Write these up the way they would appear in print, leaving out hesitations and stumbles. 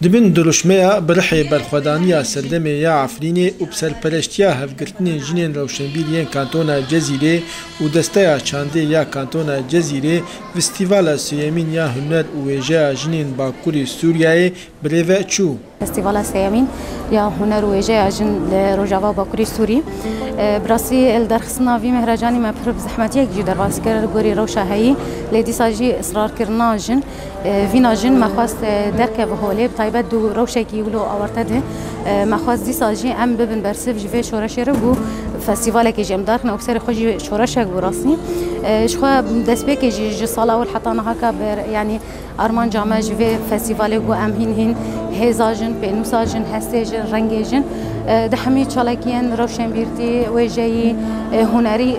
دبن دروشمەیە بەرحێ بەرخوادانیە سەردەمێ یا عەفرینێ و بسەرپەرشتیە هەڵگرتنê jinên rewşenbîr yên kantona Cezîrê û desteya çandê ya kantona Cezîrê festîvala sêyemîn ya huner û wêjeya jinên Bakurê Sûriyayê birêve çû. فستیوالا سیامین یا هنر و ویژه اجن لروجاوا باکوری سوری براسی الدرخصنا وی مهرجانی ما پر زحمتیه کی در واسکر گوری روشا هی لیدی ساجی اصرار کرنا جن وینا جن مخواست درکه و هولی طیبت دو روشا کی ولو آورته مخواست دی ساجی ام ببن برسف جوی شورشره بو فستیواله کی جم دارخنا اکثر خوجی شورشه بو راسنی شخوا دسبه کی جی سالا ول حتی نهاکا بر یعنی آرمان جامع جوی فستیواله گو ام هین هزاجن بنوساجن هستيجن رنجيجن ده همي چالاكيان روشنبيرتي ويجي هنري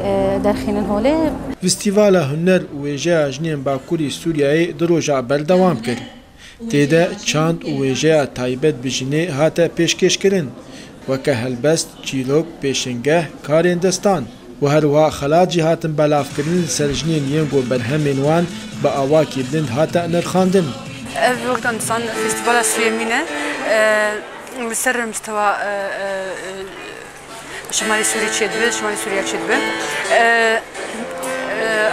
درخينن هوله فستیوالا هنر و ویژه جنین باکوری سوریایی دروجا بردوام کرد. تیده چاند و ویژه تایبت بجنه هاته پیشکش کرن وکه هلبست چیلوک پیشنگه کارین دستان و هروها خلاط جهاتن بلاف کرن سرجنین ینگو برهمین وان با آواکی بلند هاته نرخاندن. وقت انسان فستیوال سوریمینه بسر مستوى شمالي سوريا تشدبل شمالي سوريا تشدبل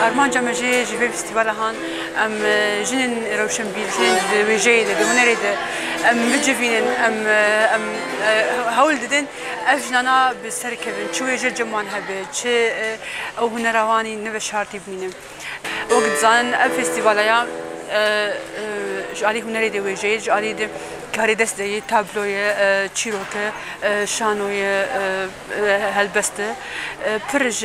أرمان جامعي جبه فستيفال هان أم جنين روشنبيل جنين وجيد هنري أم بجفين أم هول ددن أفجنا بسر كبن شو يجر جمان هبه شو أو هنرواني نبشارتي بينهم وقت زان فستيفال يا جالي هنري ده وجيد جالي ده کاری دست دی تابلوی چیروکه شانوی هلبسته پر ج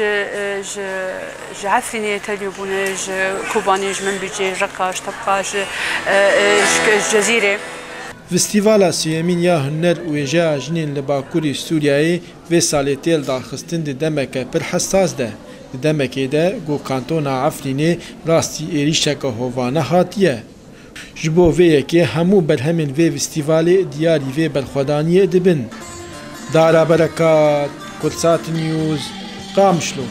عفرینی تلیبونه ج کوبانیج من بیجی رقاش طبقاش جزیره. فستیوالا سیمین یا هنر و ویژه جنین لباکوری سوریایی و سالی تیل داخستن دمک پر حساس ده. دمکی ده گو کانتونا عفرینی راستی ایریشک هوانه هاتیه. جبو وی که همو برهمین وی فستیوالی دیاری وی برخوادانی دبن. دارا برکات کلسات نیوز قامشلو.